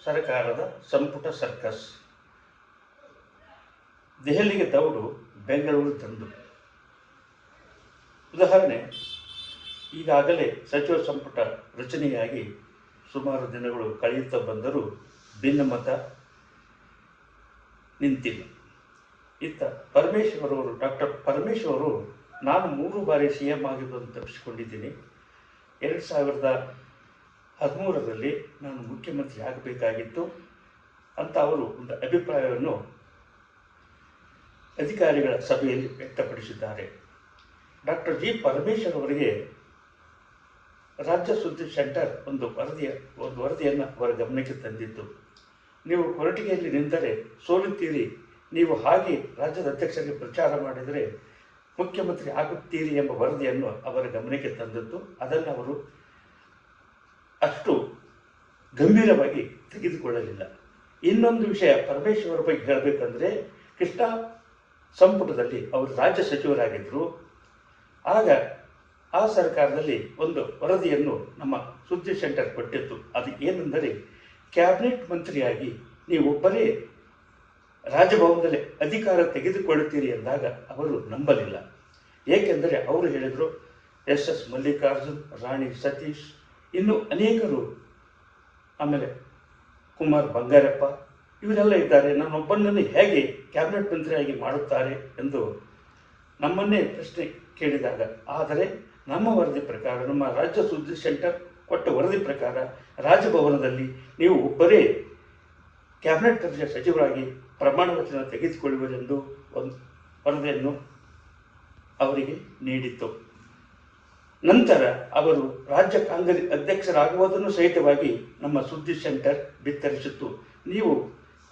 ಸರ್ಕಾರದ ಸಂಪುಟ ಸರ್ಕಸ್. ದೆಹಲಿಗೆ ದೌಡು, ಬೆಂಗಳೂರು ದಂಡು. ಉದಾಹರಣೆ, ಈಗಾಗಲೇ ಸಚಿವ ಸಂಪುಟ ರಚನೆಯಾಗಿ ಸುಮಾರು ದಿನಗಳು ಕಳೆಯುತ್ತಾ ಬಂದರೂ ಭಿನ್ನಮತ ನಿಂತಿಲ್ಲ. ಇತ್ತ ಡಾಕ್ಟರ್ ಪರಮೇಶ್ವರ್ ಅವರು ನಾನು 3 ಬಾರಿ CM ಆಗಿದ್ದು ತಪ್ಪಿಸಿಕೊಂಡಿದ್ದೀನಿ. 2013ರಲ್ಲಿ ನಾನು ಮುಖ್ಯಮಂತ್ರಿ ಆಗಬೇಕಾಗಿತ್ತು ಅಂತ ಅವರು ಒಂದು ಅಭಿಪ್ರಾಯವನ್ನು ಅಧಿಕಾರಿಗಳ ಸಭೆಯಲ್ಲಿ ವ್ಯಕ್ತಪಡಿಸಿದ್ದಾರೆ. ಡಾಕ್ಟರ್ ಜಿ ಪರಮೇಶ್ವರ್ ಅವರಿಗೆ ರಾಜ್ಯ ಸುದ್ದಿ ಸೆಂಟರ್ ಒಂದು ವರದಿಯನ್ನು ಅವರ ಗಮನಕ್ಕೆ ತಂದಿತ್ತು. ನೀವು ಕೊರಟಿಗೆಯಲ್ಲಿ ನಿಂತರೆ ಸೋಲುತ್ತೀರಿ, ನೀವು ಹಾಗೆ ರಾಜ್ಯದ ಅಧ್ಯಕ್ಷರಿಗೆ ಪ್ರಚಾರ ಮಾಡಿದರೆ ಮುಖ್ಯಮಂತ್ರಿ ಆಗುತ್ತೀರಿ ಎಂಬ ವರದಿಯನ್ನು ಅವರ ಗಮನಕ್ಕೆ ತಂದಿತ್ತು. ಅದನ್ನು ಅವರು ಅಷ್ಟು ಗಂಭೀರವಾಗಿ ತೆಗೆದುಕೊಳ್ಳಲಿಲ್ಲ. ಇನ್ನೊಂದು ವಿಷಯ ಪರಮೇಶ್ವರ್ ಬಗ್ಗೆ ಹೇಳಬೇಕಂದ್ರೆ, ಕೃಷ್ಣಾ ಸಂಪುಟದಲ್ಲಿ ಅವರು ರಾಜ್ಯ ಸಚಿವರಾಗಿದ್ದರು. ಆಗ ಆ ಸರ್ಕಾರದಲ್ಲಿ ಒಂದು ವರದಿಯನ್ನು ನಮ್ಮ ಸುದ್ದಿ ಸೆಂಟರ್ ಕೊಟ್ಟಿತ್ತು. ಅದು ಏನೆಂದರೆ, ಕ್ಯಾಬಿನೆಟ್ ಮಂತ್ರಿಯಾಗಿ ನೀವೊಬ್ಬರೇ ರಾಜಭವನದಲ್ಲಿ ಅಧಿಕಾರ ತೆಗೆದುಕೊಳ್ಳುತ್ತೀರಿ ಎಂದಾಗ ಅವರು ನಂಬಲಿಲ್ಲ. ಏಕೆಂದರೆ ಅವರು ಹೇಳಿದರು, SS ಮಲ್ಲಿಕಾರ್ಜುನ್, ರಾಣಿ ಸತೀಶ್, ಇನ್ನು ಅನೇಕರು, ಆಮೇಲೆ ಕುಮಾರ್ ಬಂಗಾರಪ್ಪ ಇವರೆಲ್ಲ ಇದ್ದಾರೆ, ನಾನೊಬ್ಬನನ್ನು ಹೇಗೆ ಕ್ಯಾಬಿನೆಟ್ ಮಂತ್ರಿಯಾಗಿ ಮಾಡುತ್ತಾರೆ ಎಂದು ನಮ್ಮನ್ನೇ ಪ್ರಶ್ನೆ ಕೇಳಿದಾಗ, ಆದರೆ ನಮ್ಮ ವರದಿ ಪ್ರಕಾರ, ನಮ್ಮ ರಾಜ್ಯ ಸುದ್ದಿ ಸೆಂಟರ್ ಕೊಟ್ಟ ವರದಿ ಪ್ರಕಾರ ರಾಜಭವನದಲ್ಲಿ ನೀವು ಒಬ್ಬರೇ ಕ್ಯಾಬಿನೆಟ್ ದರ್ಜೆಯ ಸಚಿವರಾಗಿ ಪ್ರಮಾಣ ವಚನ ತೆಗೆದುಕೊಳ್ಳುವರೆಂದು ಒಂದು ವರದಿಯನ್ನು ಅವರಿಗೆ ನೀಡಿತ್ತು. ನಂತರ ಅವರು ರಾಜ್ಯ ಕಾಂಗ್ರೆಸ್ ಅಧ್ಯಕ್ಷರಾಗುವುದನ್ನು ಸಹಿತವಾಗಿ ನಮ್ಮ ಸುದ್ದಿ ಸೆಂಟರ್ ಬಿತ್ತರಿಸಿತ್ತು. ನೀವು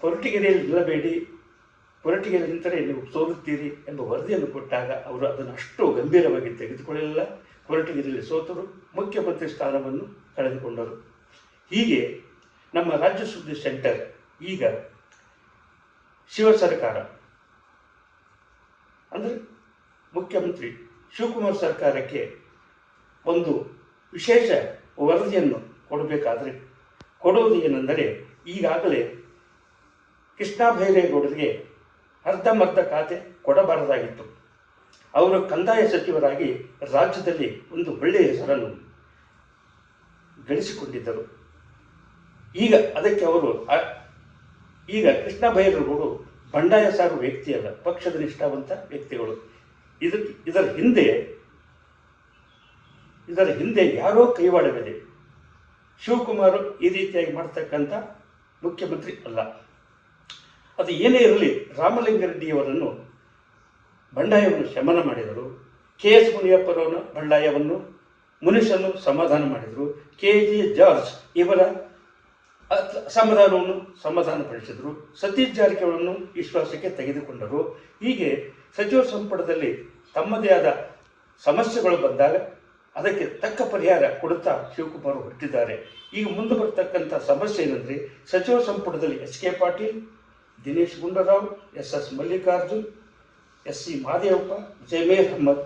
ಕೊರಟಗೆರೆಯಲ್ಲಿ ನಿಲ್ಲಬೇಡಿ, ಕೊರಟಗೆರೆ ನಿಂತರೆ ನೀವು ಸೋಲುತ್ತೀರಿ ಎಂಬ ವರದಿಯನ್ನು ಕೊಟ್ಟಾಗ ಅವರು ಅದನ್ನು ಅಷ್ಟು ಗಂಭೀರವಾಗಿ ತೆಗೆದುಕೊಳ್ಳಲಿಲ್ಲ. ಕೊರಟಗೆರೆಯಲ್ಲಿ ಸೋತರು, ಮುಖ್ಯಮಂತ್ರಿ ಸ್ಥಾನವನ್ನು ಕಳೆದುಕೊಂಡರು. ಹೀಗೆ ನಮ್ಮ ರಾಜ್ಯ ಸುದ್ದಿ ಸೆಂಟರ್ ಈಗ ಶಿವ ಸರ್ಕಾರ ಅಂದರೆ ಮುಖ್ಯಮಂತ್ರಿ ಶಿವಕುಮಾರ್ ಸರ್ಕಾರಕ್ಕೆ ಒಂದು ವಿಶೇಷ ವರದಿಯನ್ನು ಕೊಡಬೇಕಾದರೆ ಕೊಡುವುದು ಏನೆಂದರೆ, ಈಗಾಗಲೇ ಕೃಷ್ಣ ಬೈರೇಗೌಡರಿಗೆ ಅರ್ಧಂಬರ್ಧ ಖಾತೆ ಕೊಡಬಾರದಾಗಿತ್ತು. ಅವರು ಕಂದಾಯ ಸಚಿವರಾಗಿ ರಾಜ್ಯದಲ್ಲಿ ಒಂದು ಒಳ್ಳೆಯ ಹೆಸರನ್ನು ಗಳಿಸಿಕೊಂಡಿದ್ದರು. ಈಗ ಕೃಷ್ಣ ಬೈರೇಗೌಡರು ಬಂಡಾಯ ಸಾರುವ ವ್ಯಕ್ತಿಯಲ್ಲ, ಪಕ್ಷದ ನಿಷ್ಠಾವಂತ ವ್ಯಕ್ತಿಗಳು. ಇದರ ಹಿಂದೆ ಯಾರೋ ಕೈವಾಡವಿದೆ. ಶಿವಕುಮಾರ್ ಈ ರೀತಿಯಾಗಿ ಮಾಡ್ತಕ್ಕಂಥ ಮುಖ್ಯಮಂತ್ರಿ ಅಲ್ಲ. ಅದು ಏನೇ ಇರಲಿ, ರಾಮಲಿಂಗಾರೆಡ್ಡಿಯವರನ್ನು ಬಂಡಾಯವನ್ನು ಶಮನ ಮಾಡಿದರು. KS ಮುನಿಯಪ್ಪರವರ ಬಂಡಾಯವನ್ನು ಮುನಿಷನ್ನು ಸಮಾಧಾನ ಮಾಡಿದರು. KG ಜಾರ್ಜ್ ಇವರ ಅಸಮಾಧಾನವನ್ನು ಸಮಾಧಾನಪಡಿಸಿದರು. ಸತೀಶ್ ಜಾರಕಿಹೊಳಿಯನ್ನು ವಿಶ್ವಾಸಕ್ಕೆ ತೆಗೆದುಕೊಂಡರು. ಹೀಗೆ ಸಚಿವ ಸಂಪುಟದಲ್ಲಿ ತಮ್ಮದೇ ಆದ ಸಮಸ್ಯೆಗಳು ಬಂದಾಗ ಅದಕ್ಕೆ ತಕ್ಕ ಪರಿಹಾರ ಕೊಡುತ್ತಾ ಶಿವಕುಮಾರ್ ಹೊರಟಿದ್ದಾರೆ. ಈಗ ಮುಂದೆ ಬರ್ತಕ್ಕಂಥ ಸಮಸ್ಯೆ ಏನಂದರೆ, ಸಚಿವ ಸಂಪುಟದಲ್ಲಿ SK Patil, Dinesh Gundu Rao, SS Mallikarjun, SC Mahadevappa, Zameer Ahmed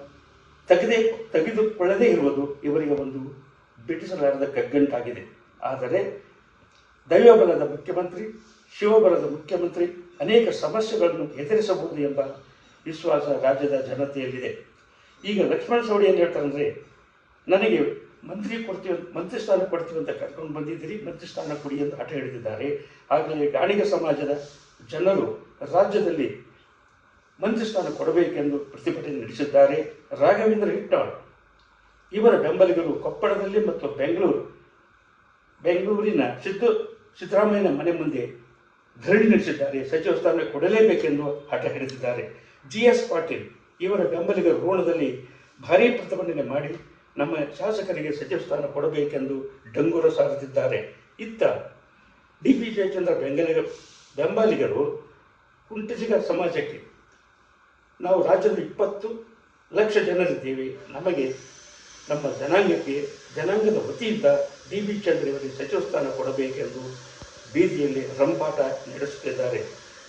ತೆಗೆದುಕೊಳ್ಳದೇ ಇರುವುದು ಇವರಿಗೆ ಒಂದು ಬಿಡಿಸಲಾರದ ಕಗ್ಗಂಟಾಗಿದೆ. ಆದರೆ ದೈವಬಲದ ಮುಖ್ಯಮಂತ್ರಿ, ಶಿವಬಲದ ಮುಖ್ಯಮಂತ್ರಿ ಅನೇಕ ಸಮಸ್ಯೆಗಳನ್ನು ಎದುರಿಸಬಹುದು ಎಂಬ ವಿಶ್ವಾಸ ರಾಜ್ಯದ ಜನತೆಯಲ್ಲಿದೆ. ಈಗ ಲಕ್ಷ್ಮಣ ಸವಡಿ ಏನು ಹೇಳ್ತಾರೆ ಅಂದರೆ, ನನಗೆ ಮಂತ್ರಿ ಸ್ಥಾನ ಕೊಡ್ತೀವಿ ಅಂತ ಕರ್ಕೊಂಡು ಬಂದಿದ್ದೀರಿ, ಮಂತ್ರಿ ಸ್ಥಾನ ಕೊಡಿ ಎಂದು ಹಠ ಹಿಡಿದಿದ್ದಾರೆ. ಆಗಲೇ ಗಾಣಿಗ ಸಮಾಜದ ಜನರು ರಾಜ್ಯದಲ್ಲಿ ಮಂತ್ರಿ ಸ್ಥಾನ ಕೊಡಬೇಕೆಂದು ಪ್ರತಿಭಟನೆ ನಡೆಸಿದ್ದಾರೆ. ರಾಘವೇಂದ್ರ ಹಿಟ್ನಾಳ್ ಇವರ ಬೆಂಬಲಿಗರು ಕೊಪ್ಪಳದಲ್ಲಿ ಮತ್ತು ಬೆಂಗಳೂರಿನ ಸಿದ್ದರಾಮಯ್ಯನ ಮನೆ ಮುಂದೆ ಧರಣಿ ನಡೆಸಿದ್ದಾರೆ. ಸಚಿವ ಸ್ಥಾನ ಕೊಡಲೇಬೇಕೆಂದು ಹಠ ಹಿಡಿದಿದ್ದಾರೆ. GS ಪಾಟೀಲ್ ಇವರ ಬೆಂಬಲಿಗರು ರೋಣದಲ್ಲಿ ಭಾರೀ ಪ್ರತಿಭಟನೆ ಮಾಡಿ ನಮ್ಮ ಶಾಸಕರಿಗೆ ಸಚಿವ ಸ್ಥಾನ ಕೊಡಬೇಕೆಂದು ಡಂಗೂರ ಸಾರುತ್ತಿದ್ದಾರೆ. ಇತ್ತ DP ಜಯಚಂದ್ರ ಬೆಂಬಲಿಗರು ಕುಂಟಿಸಿಗ ಸಮಾಜಕ್ಕೆ, ನಾವು ರಾಜ್ಯದ 20 ಲಕ್ಷ ಜನರಿದ್ದೀವಿ, ನಮಗೆ ನಮ್ಮ ಜನಾಂಗದ ವತಿಯಿಂದ DP ಚಂದ್ರ ಇವರಿಗೆ ಸಚಿವ ಸ್ಥಾನ ಕೊಡಬೇಕೆಂದು ಬೀದಿಯಲ್ಲಿ ರಂಪಾಟ ನಡೆಸುತ್ತಿದ್ದಾರೆ.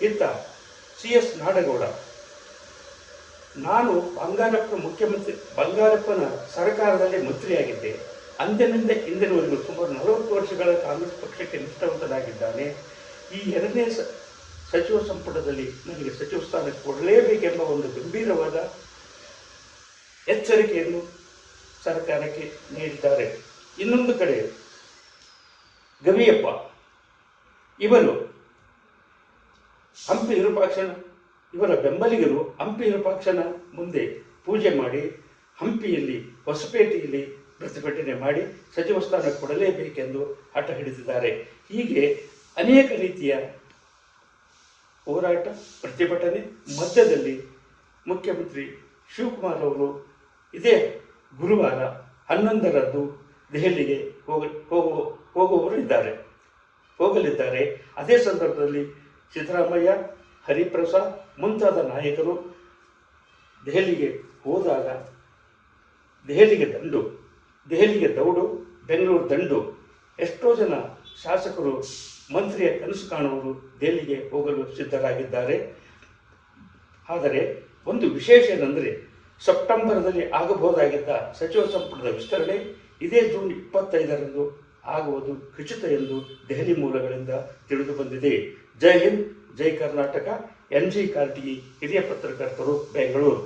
ಇತ್ತ CS ನಾಡಗೌಡ, ನಾನು ಬಂಗಾರಪ್ಪನ ಸರ್ಕಾರದಲ್ಲಿ ಮಂತ್ರಿಯಾಗಿದ್ದೆ, ಅಂದಿನಿಂದ ಇಂದಿನವರೆಗೂ ಸುಮಾರು 40 ವರ್ಷಗಳ ಕಾಂಗ್ರೆಸ್ ಪಕ್ಷಕ್ಕೆ ನಿಷ್ಠಾವಂತನಾಗಿದ್ದಾನೆ. ಈ ಎರಡನೇ ಸಚಿವ ಸಂಪುಟದಲ್ಲಿ ನನಗೆ ಸಚಿವ ಸ್ಥಾನ ಕೊಡಲೇಬೇಕೆಂಬ ಒಂದು ಗಂಭೀರವಾದ ಎಚ್ಚರಿಕೆಯನ್ನು ಸರ್ಕಾರಕ್ಕೆ ನೀಡಿದ್ದಾರೆ. ಇನ್ನೊಂದು ಕಡೆ ಗವಿಯಪ್ಪ ಇವರು ಹಂಪಿ ವಿರೂಪಾಕ್ಷನ ಇವರ ಬೆಂಬಲಿಗರು ಹಂಪಿ ವಿರೂಪಾಕ್ಷನ ಮುಂದೆ ಪೂಜೆ ಮಾಡಿ ಹಂಪಿಯಲ್ಲಿ ಹೊಸಪೇಟೆಯಲ್ಲಿ ಪ್ರತಿಭಟನೆ ಮಾಡಿ ಸಚಿವ ಸ್ಥಾನ ಕೊಡಲೇಬೇಕೆಂದು ಹಠ ಹಿಡಿದಿದ್ದಾರೆ. ಹೀಗೆ ಅನೇಕ ರೀತಿಯ ಹೋರಾಟ ಪ್ರತಿಭಟನೆ ಮಧ್ಯದಲ್ಲಿ ಮುಖ್ಯಮಂತ್ರಿ ಶಿವಕುಮಾರ್ ಅವರು ಇದೇ ಗುರುವಾರ 11ರಂದು ದೆಹಲಿಗೆ ಹೋಗಲಿದ್ದಾರೆ. ಅದೇ ಸಂದರ್ಭದಲ್ಲಿ ಸಿದ್ದರಾಮಯ್ಯ, ಹರಿಪ್ರಸಾದ್ ಮುಂತಾದ ನಾಯಕರು ದೆಹಲಿಗೆ ಹೋದಾಗ ದೆಹಲಿಗೆ ದೌಡು, ಬೆಂಗಳೂರು ದಂಡು. ಎಷ್ಟೋ ಜನ ಶಾಸಕರು ಮಂತ್ರಿಯ ಕನಸು ಕಾಣುವರು ದೆಹಲಿಗೆ ಹೋಗಲು ಸಿದ್ಧರಾಗಿದ್ದಾರೆ. ಆದರೆ ಒಂದು ವಿಶೇಷ ಏನೆಂದರೆ ಸೆಪ್ಟೆಂಬರ್ದಲ್ಲಿ ಆಗಬಹುದಾಗಿದ್ದ ಸಚಿವ ಸಂಪುಟದ ವಿಸ್ತರಣೆ ಇದೇ ಜೂನ್ 25ರಂದು ಆಗುವುದು ಖಚಿತ ಎಂದು ದೆಹಲಿ ಮೂಲಗಳಿಂದ ತಿಳಿದು ಬಂದಿದೆ. ಜೈ ಹಿಂದ್, ಜೈ ಕರ್ನಾಟಕ. NG ಕಾರ್ತಿಗಿ, ಹಿರಿಯ ಪತ್ರಕರ್ತರು, ಬೆಂಗಳೂರು.